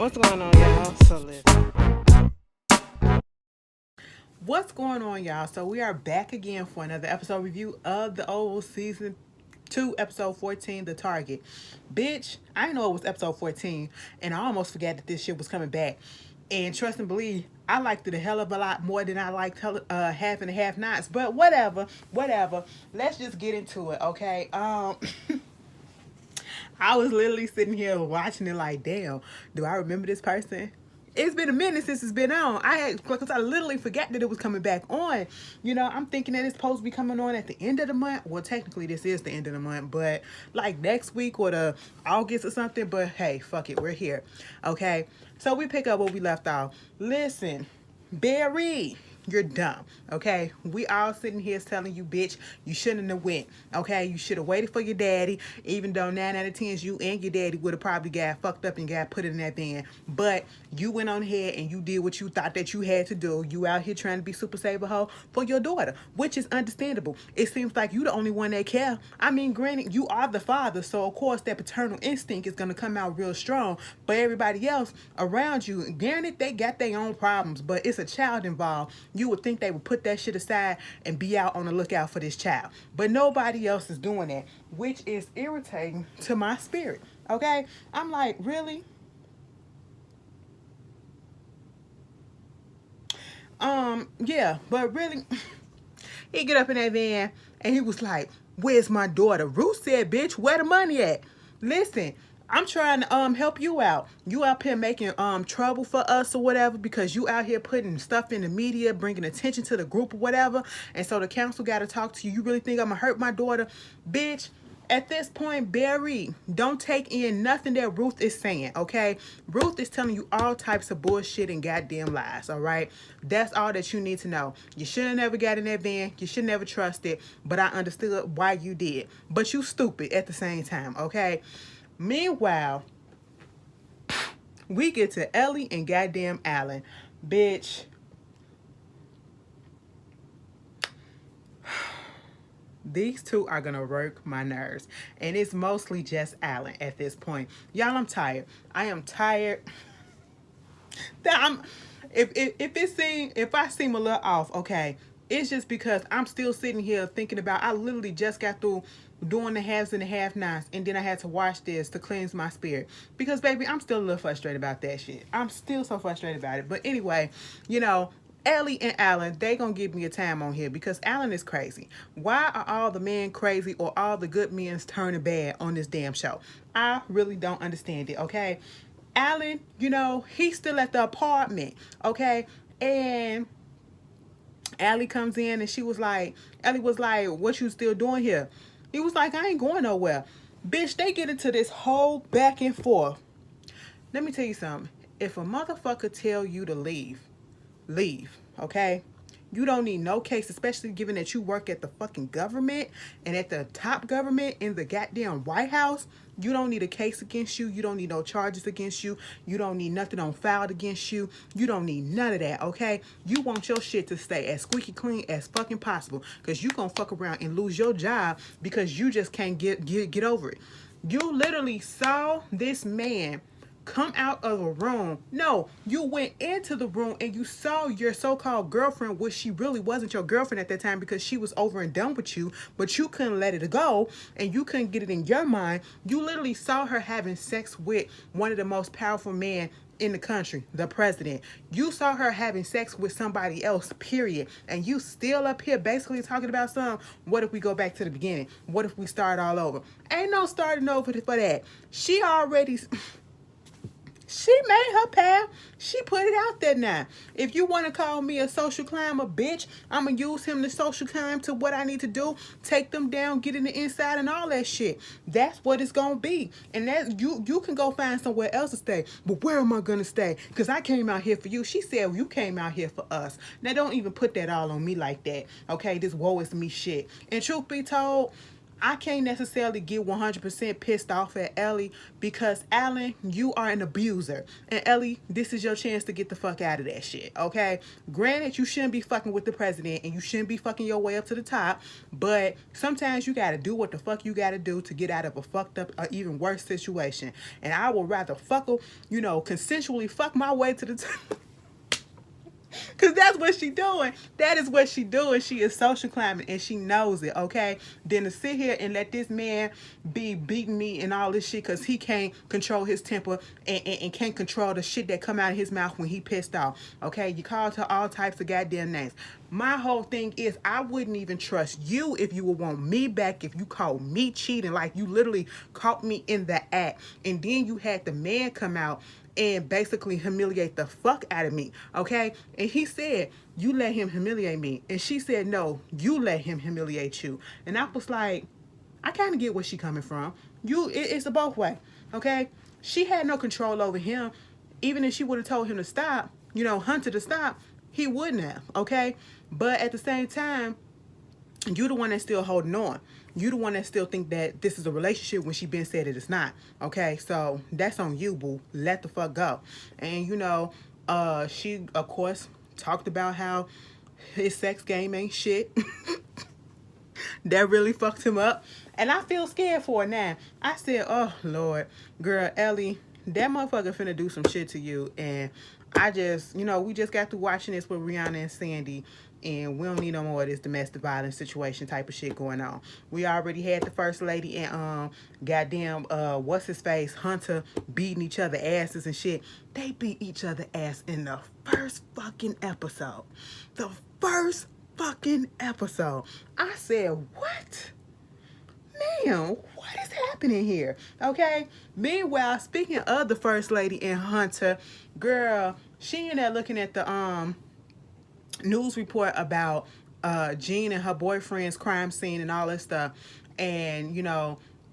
What's going on, y'all? So listen. What's going on, y'all? So we are back again for another episode review of the old season 2, episode 14, The Target. Bitch, I didn't know it was episode 14, and I almost forgot that this shit was coming back. And trust and believe, I liked it a hell of a lot more than I liked Half and a Half Nots. But whatever. Let's just get into it, okay? I was literally sitting here watching it like, damn, do I remember this person? It's been a minute since it's been on. Because I literally forgot that it was coming back on. I'm thinking that it's supposed to be coming on at the end of the month. Well, technically, this is the end of the month, but like next week or the August or something. But hey, fuck it, we're here. Okay, so we pick up where we left off. Listen, Barry, you're dumb. Okay, we all sitting here telling you, bitch, you shouldn't have went. Okay, you should have waited for your daddy, even though 9 out of 10 you and your daddy would have probably got fucked up and got put in that van. But you went on ahead and you did what you thought that you had to do. You out here trying to be super saver hoe for your daughter, which is understandable. It seems like you the only one that care. I mean, granted, you are the father, so of course that paternal instinct is gonna come out real strong. But everybody else around you, granted, they got their own problems, but it's a child involved. You would think they would put that shit aside and be out on the lookout for this child. But nobody else is doing that, which is irritating to my spirit. Okay? I'm like, really? Yeah, but really, he get up in that van and he was like, where's my daughter? Ruth said, bitch, where the money at? Listen, I'm trying to help you out. You out here making trouble for us or whatever because you out here putting stuff in the media, bringing attention to the group or whatever. And so the council got to talk to you. You really think I'm gonna hurt my daughter? Bitch, at this point, Barry, don't take in nothing that Ruth is saying, okay? Ruth is telling you all types of bullshit and goddamn lies, all right? That's all that you need to know. You should have never got in that van. You should never trust it, but I understood why you did. But you stupid at the same time, okay? Meanwhile, we get to Ellie and goddamn Alan. Bitch, these two are gonna work my nerves. And it's mostly just Alan at this point. Y'all, I'm tired. I am tired. I'm if I seem a little off, okay, it's just because I'm still sitting here thinking about I literally just got through doing the halves and the half nots and then I had to watch this to cleanse my spirit. Because baby, I'm still a little frustrated about that shit. I'm still so frustrated about it. But anyway, you know, Ellie and Alan, they gonna give me a time on here because Alan is crazy. Why are all the men crazy or all the good men turning bad on this damn show? I really don't understand it, okay? Alan, he's still at the apartment, okay? And Ellie comes in and Ellie was like, what you still doing here? He was like, I ain't going nowhere. Bitch, they get into this whole back and forth. Let me tell you something. If a motherfucker tell you to leave, okay? You don't need no case, especially given that you work at the fucking government and at the top government in the goddamn White House. You don't need a case against you. You don't need no charges against you. You don't need nothing on filed against you. You don't need none of that, okay? You want your shit to stay as squeaky clean as fucking possible because you gonna fuck around and lose your job because you just can't get over it. You literally saw this man come out of a room. No, you went into the room and you saw your so-called girlfriend, which she really wasn't your girlfriend at that time because she was over and done with you, but you couldn't let it go and you couldn't get it in your mind. You literally saw her having sex with one of the most powerful men in the country, the president. You saw her having sex with somebody else, period. And you still up here basically talking about what if we go back to the beginning? What if we start all over? Ain't no starting over for that. She made her path. She put it out there now. If you want to call me a social climber, bitch, I'm going to use him to social climb to what I need to do. Take them down, get in the inside and all that shit. That's what it's going to be. And that you can go find somewhere else to stay. But where am I going to stay? Because I came out here for you. She said, well, you came out here for us. Now, don't even put that all on me like that. Okay, this woe is me shit. And truth be told, I can't necessarily get 100% pissed off at Ellie because Alan, you are an abuser. And Ellie, this is your chance to get the fuck out of that shit, okay? Granted, you shouldn't be fucking with the president and you shouldn't be fucking your way up to the top, but sometimes you gotta do what the fuck you gotta do to get out of a fucked up or even worse situation. And I would rather consensually fuck my way to the top. Cause that's what she doing. That is what she doing. She is social climbing and she knows it, okay? Then to sit here and let this man be beating me and all this shit cause he can't control his temper and can't control the shit that come out of his mouth when he pissed off. Okay, you called her all types of goddamn names. My whole thing is I wouldn't even trust you if you would want me back if you called me cheating, like you literally caught me in the act. And then you had the man come out and basically humiliate the fuck out of me, okay? And he said, you let him humiliate me. And she said, no, you let him humiliate you. And I was like, I kind of get where she coming from. It's a both way, okay? She had no control over him. Even if she would have told him to stop, Hunter to stop, he wouldn't have, okay? But at the same time, you the one that's still holding on. You the one that still think that this is a relationship when she been said it is not. Okay, so that's on you, boo. Let the fuck go. And she of course talked about how his sex game ain't shit. That really fucked him up. And I feel scared for it now. I said, oh Lord, girl, Ellie, that motherfucker finna do some shit to you. And I just, we just got through watching this with Rihanna and Sandy, and we don't need no more of this domestic violence situation type of shit going on. We already had the first lady and goddamn what's his face, Hunter, beating each other asses and shit. They beat each other ass in the first fucking episode. The first fucking episode. I said, what? Man, what is happening here? Okay. Meanwhile, speaking of the first lady and Hunter, girl, she in there looking at the news report about Jean and her boyfriend's crime scene and all that stuff. And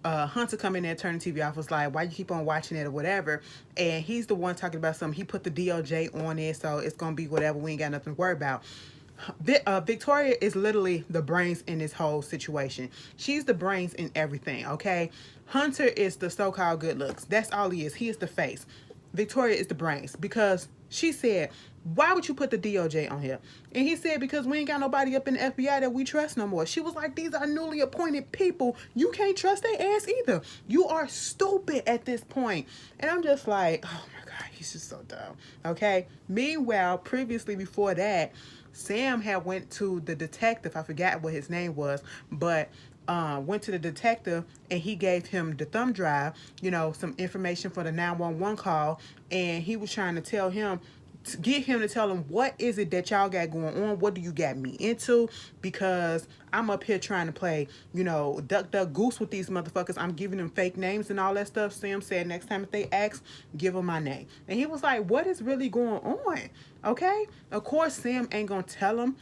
Hunter come in there, turn the TV off, was like, why you keep on watching it or whatever. And he's the one talking about something. He put the DOJ on it, so it's gonna be whatever. We ain't got nothing to worry about. Victoria is literally the brains in this whole situation. She's the brains in everything, okay? Hunter is the so-called good looks. That's all he is. He is the face. Victoria is the brains, because she said, why would you put the DOJ on here? And he said, because we ain't got nobody up in the FBI that we trust no more. She was like, these are newly appointed people. You can't trust their ass either. You are stupid at this point. And I'm just like, oh my God, he's just so dumb. Okay. Meanwhile, previously before that, Sam had went to the detective. I forgot what his name was, but went to the detective and he gave him the thumb drive, some information for the 911 call. And he was trying to tell him, get him to tell him, what is it that y'all got going on? What do you got me into? Because I'm up here trying to play, duck, duck, goose with these motherfuckers. I'm giving them fake names and all that stuff. Sam said next time if they ask, give them my name. And he was like, what is really going on? Okay? Of course, Sam ain't going to tell him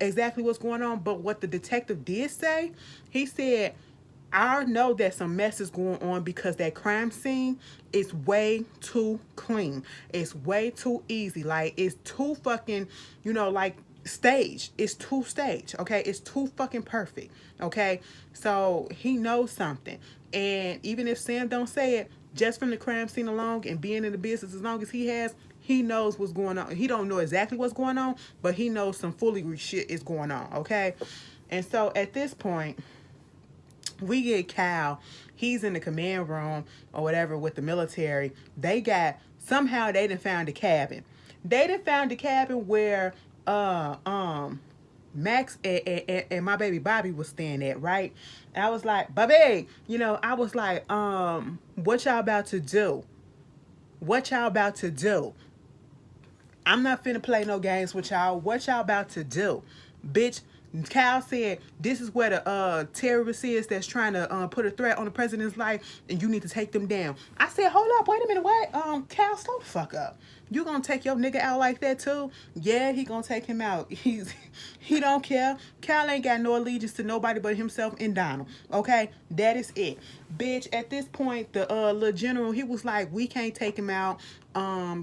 exactly what's going on. But what the detective did say, he said, I know that some mess is going on because that crime scene is way too clean. It's way too easy. Like, it's too fucking, staged. It's too staged, okay? It's too fucking perfect, okay? So he knows something. And even if Sam don't say it, just from the crime scene alone and being in the business as long as he has, he knows what's going on. He don't know exactly what's going on, but he knows some foolery shit is going on, okay? And so at this point, we get Cal. He's in the command room or whatever with the military. Somehow they done found a cabin. They done found a cabin where Max and my baby Bobby was staying at, right? And I was like, Bobby, I was like, what y'all about to do? What y'all about to do? I'm not finna play no games with y'all. What y'all about to do? Bitch, Cal said, this is where the terrorist is that's trying to put a threat on the president's life, and you need to take them down. I said, hold up, wait a minute, what? Cal, slow the fuck up. You gonna take your nigga out like that too? Yeah, he gonna take him out. He don't care. Cal ain't got no allegiance to nobody but himself and Donald. Okay? That is it. Bitch, at this point, the little general, he was like, we can't take him out.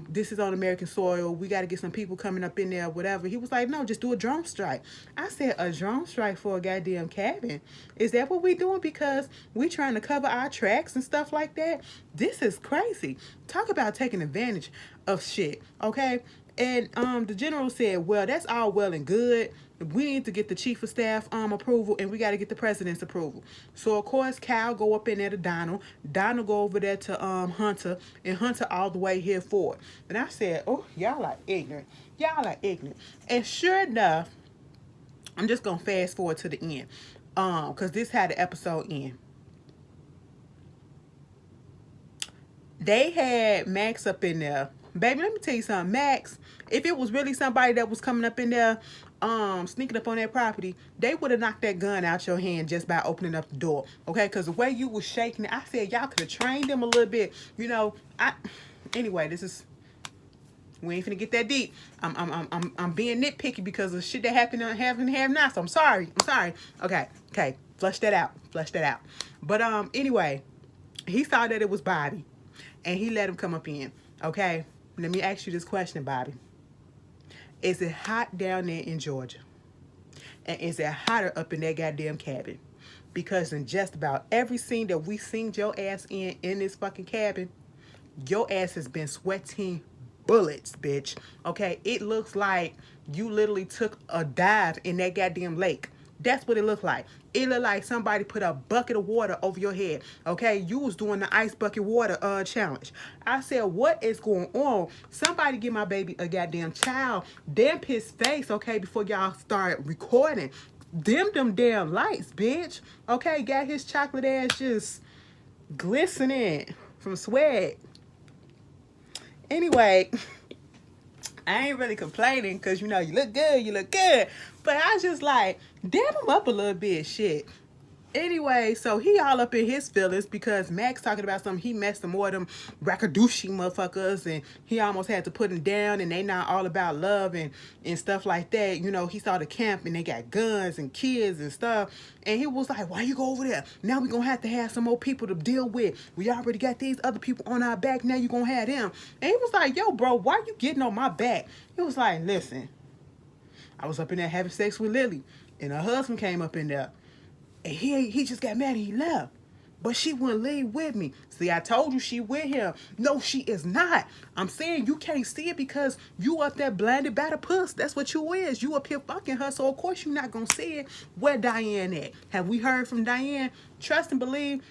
This is on American soil. We got to get some people coming up in there, whatever. He was like, no, just do a drone strike. I said, a drone strike for a goddamn cabin? Is that what we doing? Because we trying to cover our tracks and stuff like that? This is crazy. Talk about taking advantage of shit, okay? And the general said, well, that's all well and good. We need to get the chief of staff approval, and we got to get the president's approval. So of course Cal go up in there to Donald. Donald go over there to Hunter, and Hunter all the way here for it. And I said, oh, y'all are ignorant. Y'all are ignorant. And sure enough, I'm just gonna fast forward to the end, cause this had the episode end. They had Max up in there. Baby, let me tell you something. Max, if it was really somebody that was coming up in there, sneaking up on that property, they would have knocked that gun out your hand just by opening up the door. Okay, because the way you was shaking it, I said y'all could have trained them a little bit. You know, anyway, we ain't finna get that deep. I'm being nitpicky because of shit that happened on Have and Have Not. So I'm sorry. Okay. Flush that out. But anyway, he saw that it was Bobby, and he let him come up in. Okay, let me ask you this question, Bobby. Is it hot down there in Georgia? And is it hotter up in that goddamn cabin? Because in just about every scene that we seen your ass in this fucking cabin, your ass has been sweating bullets, bitch. Okay, it looks like you literally took a dive in that goddamn lake. That's what it looked like. It looked like somebody put a bucket of water over your head. Okay, you was doing the ice bucket water challenge. I said, what is going on? Somebody give my baby a goddamn child. Damp his face, okay, before y'all start recording. Dim them damn lights, bitch. Okay, got his chocolate ass just glistening from sweat. Anyway, I ain't really complaining because, you know, you look good. But I was just like, damn him up a little bit, shit. Anyway, so he all up in his feelings because Max talking about something. He messed some more of them Rakadushi motherfuckers, and he almost had to put him down, and they not all about love and stuff like that. You know, he saw the camp, and they got guns and kids and stuff, and he was like, why you go over there? Now we gonna have some more people to deal with. We already got these other people on our back. Now you gonna have them. And he was like, yo, bro, why you getting on my back? He was like, listen, I was up in there having sex with Lily, and her husband came up in there. And he just got mad and he left. But she wouldn't leave with me. See, I told you she with him. No, she is not. I'm saying you can't see it because you up there blinded by the puss. That's what you is. You up here fucking her. So, of course, you're not going to see it. Where Diane at? Have we heard from Diane? Trust and believe.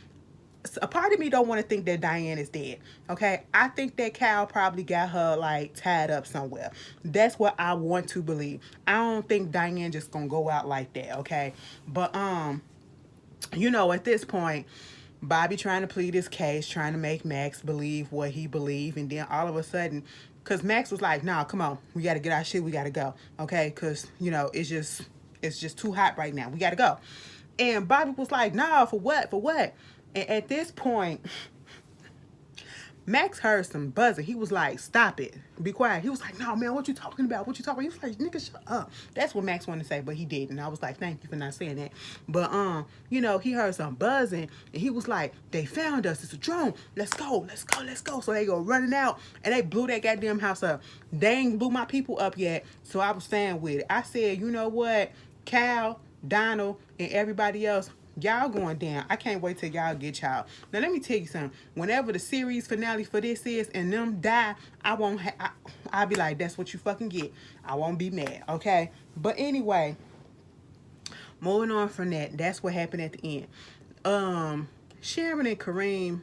A part of me don't want to think that Diane is dead. Okay? I think that Cal probably got her, like, tied up somewhere. That's what I want to believe. I don't think Diane just going to go out like that. Okay? But, you know, at this point, Bobby trying to plead his case, trying to make Max believe what he believed, and then all of a sudden, because Max was like, nah, come on, we got to get our shit, we got to go, okay, because, you know, it's just too hot right now, we got to go. And Bobby was like, nah, for what? And at this point, Max heard some buzzing. He was like, stop it. Be quiet. He was like, no, man, what you talking about? He was like, nigga, shut up. That's what Max wanted to say, but he didn't. And I was like, thank you for not saying that. But, you know, he heard some buzzing, and he was like, they found us. It's a drone. Let's go. So they go running out, and they blew that goddamn house up. They ain't blew my people up yet, so I was staying with it. I said, you know what? Cal, Donald, and everybody else, y'all going down. I can't wait till y'all get y'all. Now, let me tell you something. Whenever the series finale for this is and them die, I'll be like, that's what you fucking get. I won't be mad, okay? But anyway, moving on from that, that's what happened at the end. Sharon and Kareem,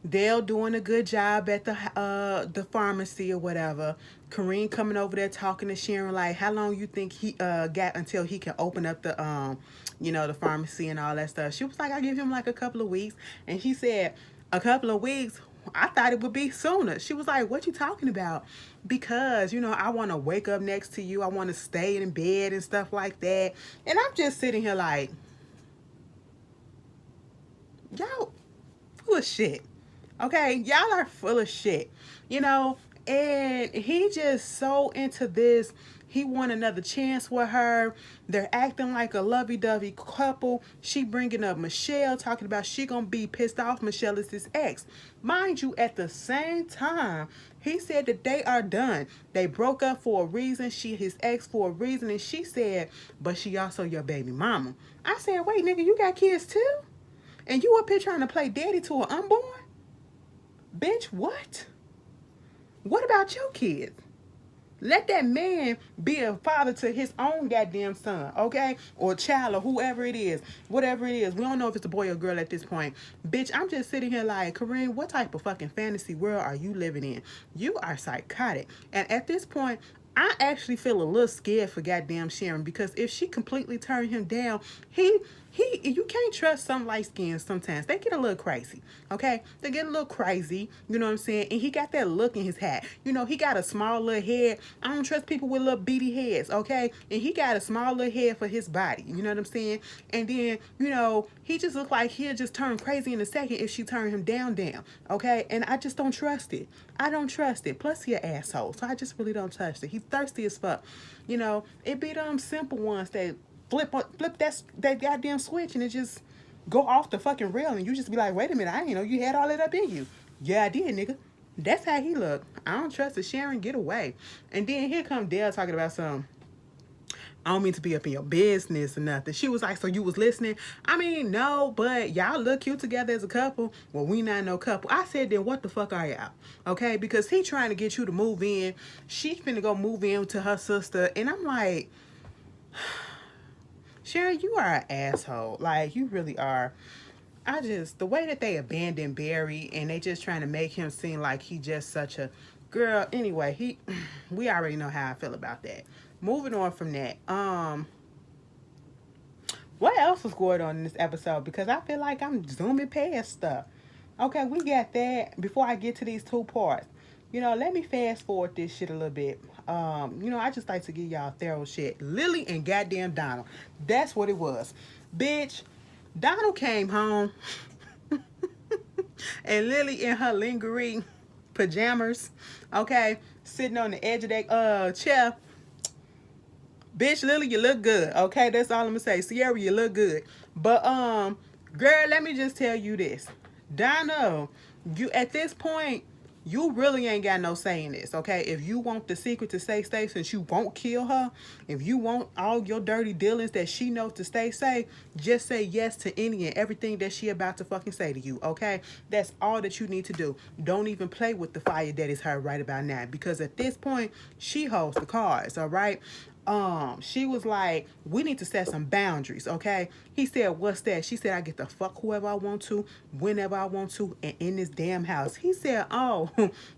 Dale doing a good job at the pharmacy or whatever. Kareem coming over there talking to Sharon like, how long you think he got until he can open up the you know, the pharmacy and all that stuff. She was like, I give him like a couple of weeks. And he said, a couple of weeks? I thought it would be sooner. She was like, what you talking about? Because, you know, I want to wake up next to you. I want to stay in bed and stuff like that. And I'm just sitting here like, y'all full of shit. Okay? Y'all are full of shit. You know, And he just so into this. He want another chance with her. They're acting like a lovey-dovey couple. She bringing up Michelle, talking about she gonna be pissed off Michelle is his ex. Mind you, at the same time, he said that they are done. They broke up for a reason. She his ex for a reason. And she said, but she also your baby mama. I said, wait, nigga, you got kids too? And you up here trying to play daddy to an unborn? Bitch, what? What about your kids? Let that man be a father to his own goddamn son, okay? Or child or whoever it is. Whatever it is. We don't know if it's a boy or girl at this point. Bitch, I'm just sitting here like, Corinne, what type of fucking fantasy world are you living in? You are psychotic. And at this point, I actually feel a little scared for goddamn Sharon, because if she completely turned him down, you can't trust some light skins sometimes. They get a little crazy, okay? They get a little crazy, you know what I'm saying? And he got that look in his hat. You know, he got a small little head. I don't trust people with little beady heads, okay? And he got a small little head for his body, you know what I'm saying? And then, you know, he just looked like he'll just turn crazy in a second if she turned him down, okay? And I just don't trust it. I don't trust it. Plus, he an asshole, so I just really don't trust it. He's thirsty as fuck. You know, it be them simple ones that flip that goddamn switch and it just go off the fucking rail, and you just be like, wait a minute, I didn't know you had all that up in you. Yeah, I did, nigga. That's how he look. I don't trust it. Sharon, get away. And then here come Dale talking about some, I don't mean to be up in your business or nothing. She was like, so you was listening? I mean, no, but y'all look cute together as a couple. Well, we not no couple. I said, then what the fuck are y'all? Okay, because he trying to get you to move in. She finna go move in to her sister. And I'm like, Sharon, you are an asshole. Like, you really are. The way that they abandoned Barry and they just trying to make him seem like he just such a girl. Anyway, we already know how I feel about that. Moving on from that. What else was going on in this episode? Because I feel like I'm zooming past stuff. Okay, we got that. Before I get to these two parts, you know, let me fast forward this shit a little bit. You know, I just like to give y'all thorough shit. Lily and goddamn Donald. That's what it was. Bitch, Donald came home and Lily in her lingerie pajamas, okay, sitting on the edge of that chair. Bitch, Lily, you look good. Okay, that's all I'm gonna say. Sierra, you look good. But girl, let me just tell you this. Donna, you at this point, you really ain't got no say in this, okay? If you want the secret to stay safe, since you won't kill her, if you want all your dirty dealings that she knows to stay safe, just say yes to any and everything that she about to fucking say to you, okay? That's all that you need to do. Don't even play with the fire that is her right about now, because at this point, she holds the cards, all right? She was like, we need to set some boundaries, okay? He said, what's that? She said, I get to fuck whoever I want to, whenever I want to, and in this damn house. He said, oh,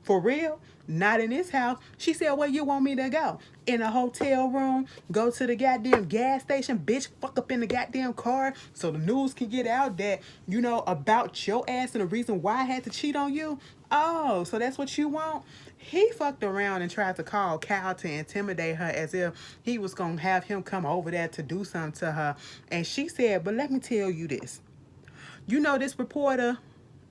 for real? Not in this house. She said, where you want me to go? In a hotel room? Go to the goddamn gas station? Bitch, fuck up in the goddamn car so the news can get out that, you know, about your ass and the reason why I had to cheat on you? Oh, so that's what you want? He fucked around and tried to call Cal to intimidate her as if he was going to have him come over there to do something to her. And she said, but let me tell you this. You know this reporter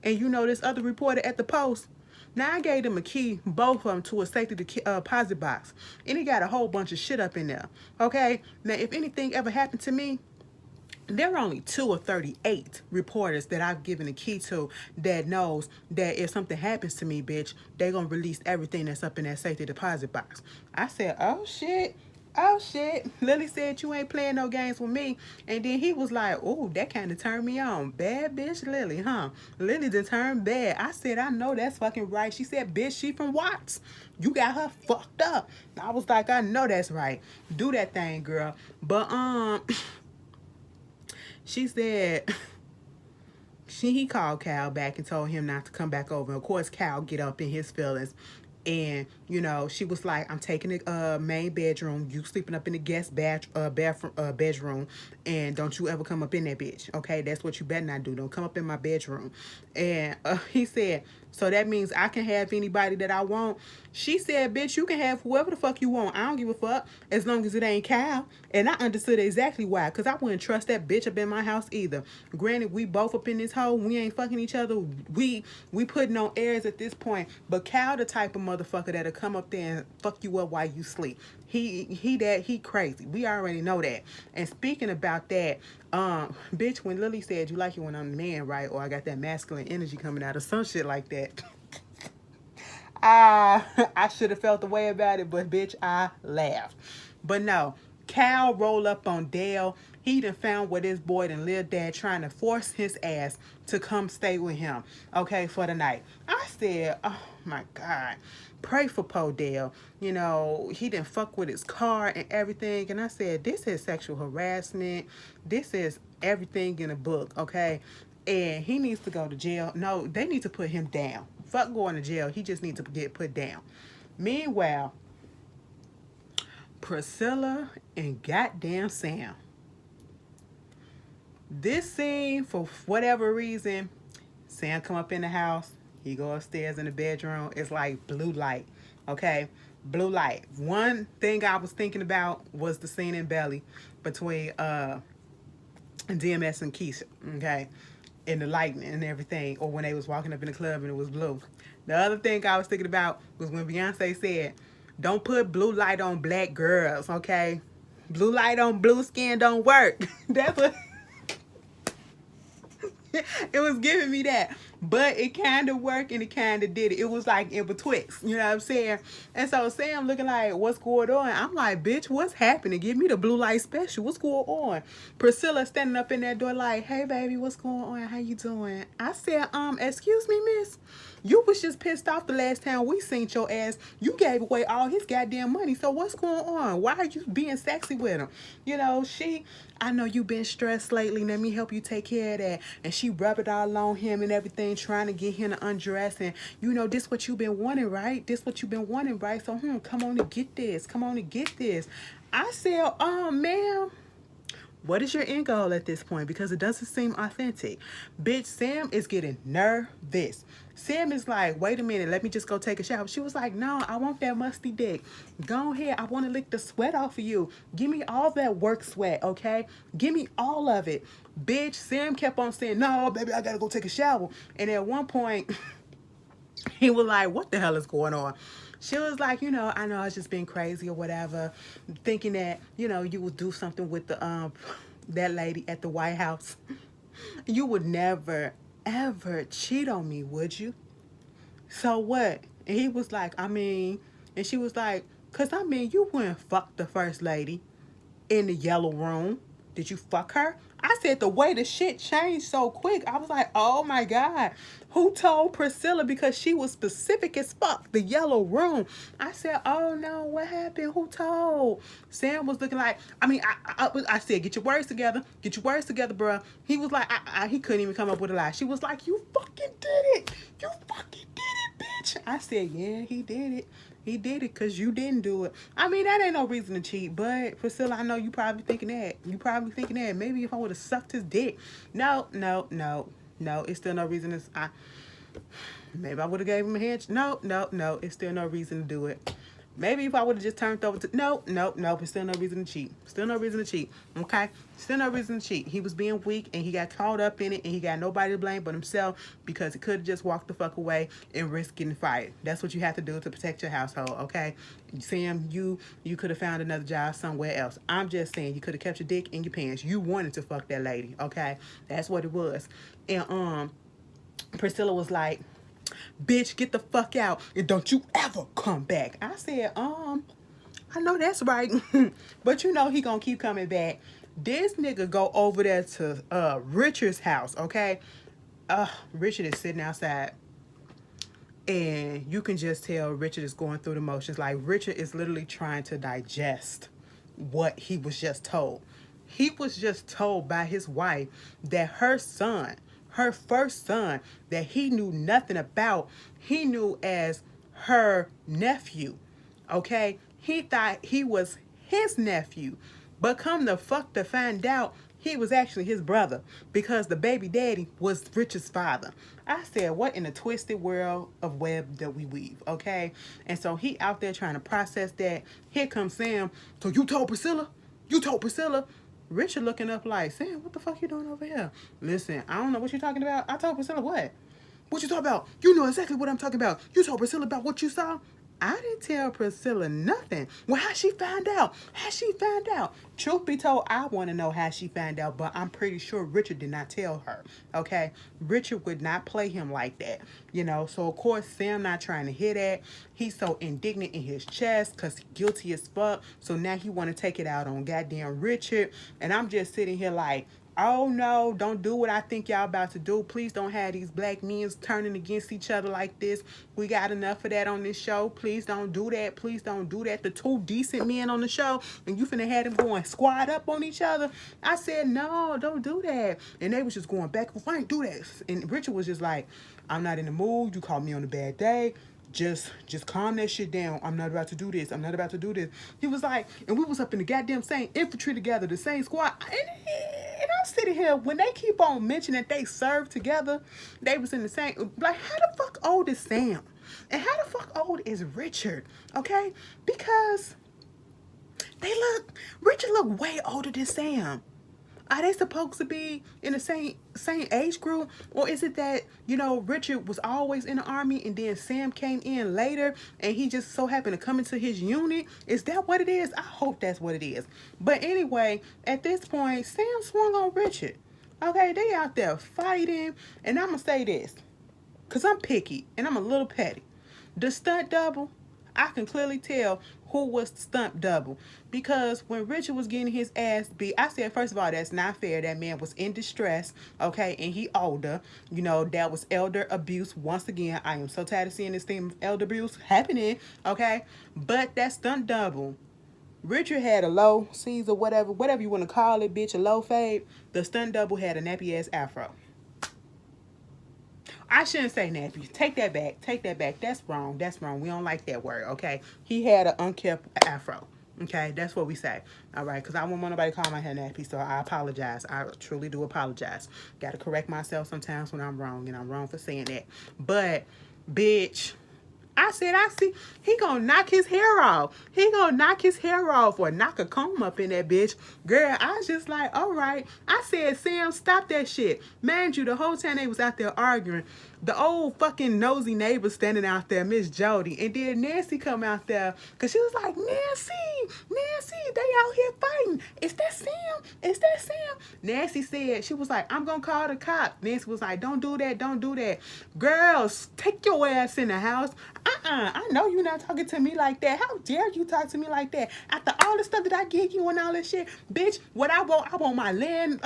and you know this other reporter at the Post? Now, I gave them a key, both of them, to a safety deposit box. And he got a whole bunch of shit up in there. Okay? Now, if anything ever happened to me, there are only 2 or 38 reporters that I've given a key to that knows that if something happens to me, bitch, they gonna release everything that's up in that safety deposit box. I said, oh shit. Oh shit. Lily said you ain't playing no games with me. And then he was like, oh, that kind of turned me on. Bad bitch Lily, huh? Lily done turned bad. I said, I know that's fucking right. She said, bitch, she from Watts. You got her fucked up. I was like, I know that's right. Do that thing, girl. But she said he called Cal back and told him not to come back over. Of course, Cal get up in his feelings. And, you know, she was like, I'm taking the main bedroom. You sleeping up in the guest bedroom. And don't you ever come up in that bitch. Okay, that's what you better not do. Don't come up in my bedroom. And he said, So that means I can have anybody that I want. She said, bitch, you can have whoever the fuck you want. I don't give a fuck as long as it ain't Cal. And I understood exactly why. Because I wouldn't trust that bitch up in my house either. Granted, we both up in this hole. We ain't fucking each other. We putting on airs at this point. But Cal the type of motherfucker that'll come up there and fuck you up while you sleep. He crazy. We already know that. And speaking about that, bitch, when Lily said you like it when I'm the man, right? Or I got that masculine energy coming out or some shit like that. I should have felt the way about it, but bitch, I laughed. But no, Cal roll up on Dale. He done found where this boy done lived at, trying to force his ass to come stay with him, okay, for the night. I said, oh my God, pray for Poe Dale. You know, he didn't fuck with his car and everything. And I said, this is sexual harassment. This is everything in a book, okay? And he needs to go to jail. No, they need to put him down. Fuck going to jail. He just needs to get put down. Meanwhile, Priscilla and goddamn Sam. This scene, for whatever reason, Sam come up in the house. He go upstairs in the bedroom. It's like blue light. Okay? Blue light. One thing I was thinking about was the scene in Belly between DMS and Keisha. Okay? And the lightning and everything, or when they was walking up in the club and it was blue. The other thing I was thinking about was when Beyonce said, don't put blue light on black girls, okay? Blue light on blue skin don't work. That's what it was giving me that. But it kind of worked and it kind of did it. It was like in betwixt, you know what I'm saying? And so Sam looking like, what's going on? I'm like, bitch, what's happening? Give me the blue light special. What's going on? Priscilla standing up in that door like, hey, baby, what's going on? How you doing? I said, excuse me, miss. You was just pissed off the last time we seen your ass. You gave away all his goddamn money. So what's going on? Why are you being sexy with him? You know, I know you been stressed lately. Let me help you take care of that. And she rubbed it all on him and everything, trying to get him to undress. And, you know, this what you been wanting, right? This what you been wanting, right? So, come on and get this. Come on and get this. I said, ma'am, what is your end goal at this point? Because it doesn't seem authentic. Bitch, Sam is getting nervous. Sam is like, wait a minute, let me just go take a shower. She was like, no, I want that musty dick. Go ahead, I want to lick the sweat off of you. Give me all that work sweat, okay? Give me all of it. Bitch, Sam kept on saying, no, baby, I gotta go take a shower. And at one point, he was like, what the hell is going on? She was like, you know, I know I was just being crazy or whatever, thinking that, you know, you would do something with the that lady at the White House. You would never, ever cheat on me, would you? So what? And he was like, I mean, and she was like, because I mean, you wouldn't fuck the first lady in the yellow room. Did you fuck her? I said the way the shit changed so quick. I was like, oh my God. Who told Priscilla? Because she was specific as fuck. The yellow room. I said, oh no, what happened? Who told? Sam was looking like, I said, get your words together. Get your words together, bruh. He was like, he couldn't even come up with a lie. She was like, you fucking did it. You fucking did it, bitch. I said, yeah, he did it. He did it because you didn't do it. I mean, that ain't no reason to cheat. But, Priscilla, I know you probably thinking that. You probably thinking that. Maybe if I would have sucked his dick. No. It's still no reason to... Maybe I would have gave him a hand. No. It's still no reason to do it. Maybe if I would have just turned over to... No. It's still no reason to cheat. Still no reason to cheat. Okay? Still no reason to cheat. He was being weak and he got caught up in it and he got nobody to blame but himself because he could have just walked the fuck away and risked getting fired. That's what you have to do to protect your household, okay? Sam, you could have found another job somewhere else. I'm just saying you could have kept your dick in your pants. You wanted to fuck that lady, okay? That's what it was. And Priscilla was like, bitch, get the fuck out and don't you ever come back. I said, I know that's right. But you know he gonna keep coming back. This nigga go over there to Richard's house, okay? Richard is sitting outside. And you can just tell Richard is going through the motions. Like, Richard is literally trying to digest what he was just told. He was just told by his wife that her son, her first son, that he knew nothing about, he knew as her nephew, okay? He thought he was his nephew. But come the fuck to find out, he was actually his brother because the baby daddy was Richard's father. I said, what in the twisted world of web that we weave, okay? And so he out there trying to process that. Here comes Sam. So you told Priscilla? You told Priscilla? Richard looking up like, Sam, what the fuck you doing over here? Listen, I don't know what you're talking about. I told Priscilla what? What you talking about? You know exactly what I'm talking about. You told Priscilla about what you saw? I didn't tell Priscilla nothing. Well, how she found out? How she found out? Truth be told, I want to know how she found out, but I'm pretty sure Richard did not tell her. Okay? Richard would not play him like that. You know, so of course, Sam not trying to hear that. He's so indignant in his chest because he's guilty as fuck. So now he want to take it out on goddamn Richard. And I'm just sitting here like, oh no, don't do what I think y'all about to do. Please don't have these black men turning against each other like this. We got enough of that on this show. Please don't do that. Please don't do that. The two decent men on the show, and you finna have them going squad up on each other. I said, no, don't do that. And they was just going back and forth. I ain't do that. And Richard was just like, I'm not in the mood. You called me on a bad day. Just calm that shit down. I'm not about to do this. I'm not about to do this. He was like, and we was up in the goddamn same infantry together, the same squad. And I'm sitting here, when they keep on mentioning that they served together, they was in the same, like, how the fuck old is Sam? And how the fuck old is Richard? Okay? Because Richard look way older than Sam. Are they supposed to be in the same age group? Or is it that, you know, Richard was always in the army and then Sam came in later and he just so happened to come into his unit? Is that what it is? I hope that's what it is. But anyway, at this point, Sam swung on Richard. Okay, they out there fighting. And I'm going to say this, because I'm picky and I'm a little petty. The stunt double, I can clearly tell who was the stunt double, because when Richard was getting his ass beat, I said, first of all, that's not fair. That man was in distress, okay, and he older. You know, that was elder abuse. Once again, I am so tired of seeing this thing of elder abuse happening, okay? But that stunt double, Richard had a low Caesar, whatever you want to call it, bitch, a low fade. The stunt double had a nappy ass afro. I shouldn't say nappy. Take that back. Take that back. That's wrong. That's wrong. We don't like that word, okay? He had an unkept afro. Okay? That's what we say. All right? Because I won't want nobody to call my hair nappy, so I apologize. I truly do apologize. Got to correct myself sometimes when I'm wrong, and I'm wrong for saying that. But, bitch, I said, I see, he gonna knock his hair off. He gonna knock his hair off or knock a comb up in that bitch. Girl, I was just like, all right. I said, Sam, stop that shit. Mind you, the whole time they was out there arguing, the old fucking nosy neighbor standing out there, Miss Jody, and then Nancy come out there, because she was like, Nancy, they out here fighting. Is that Sam? Is that Sam? Nancy said, she was like, I'm going to call the cop. Nancy was like, don't do that, don't do that. Girls, take your ass in the house. I know you're not talking to me like that. How dare you talk to me like that? After all the stuff that I give you and all that shit, bitch, what I want my land,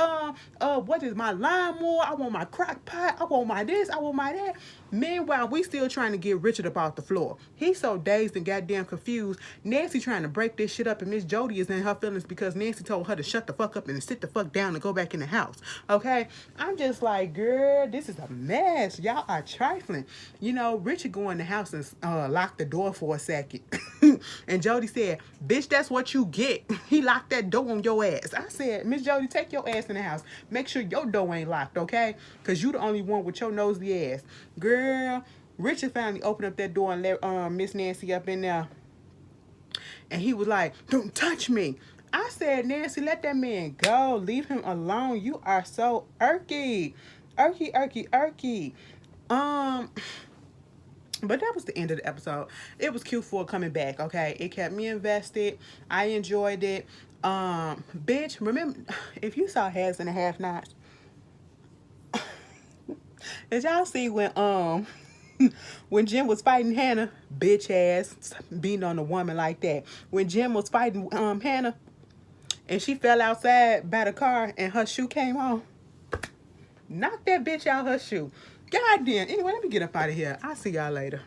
what is my lawnmower? I want my crock pot. I want my this. I want my that. Meanwhile, we still trying to get Richard up off the floor. He's so dazed and goddamn confused. Nancy trying to break this shit up, and Miss Jody is in her feelings because Nancy told her to shut the fuck up and sit the fuck down and go back in the house. Okay? I'm just like, girl, this is a mess. Y'all are trifling. You know, Richard go in the house and lock the door for a second. And Jody said, bitch, that's what you get. He locked that door on your ass. I said, Miss Jody, take your ass in the house. Make sure your door ain't locked, okay? Because you the only one with your nosy ass. Girl, Richard finally opened up that door and let Miss Nancy up in there. And he was like, don't touch me. I said, Nancy, let that man go. Leave him alone. You are so irky. Irky. But that was the end of the episode. It was Q4 coming back, okay? It kept me invested. I enjoyed it. Bitch, remember, if you saw Halves and a Half Nots, did y'all see when when Jim was fighting Hannah, bitch ass, beating on a woman like that. When Jim was fighting Hannah, and she fell outside by the car and her shoe came on, knocked that bitch out her shoe. Goddamn. Anyway, let me get up out of here. I'll see y'all later.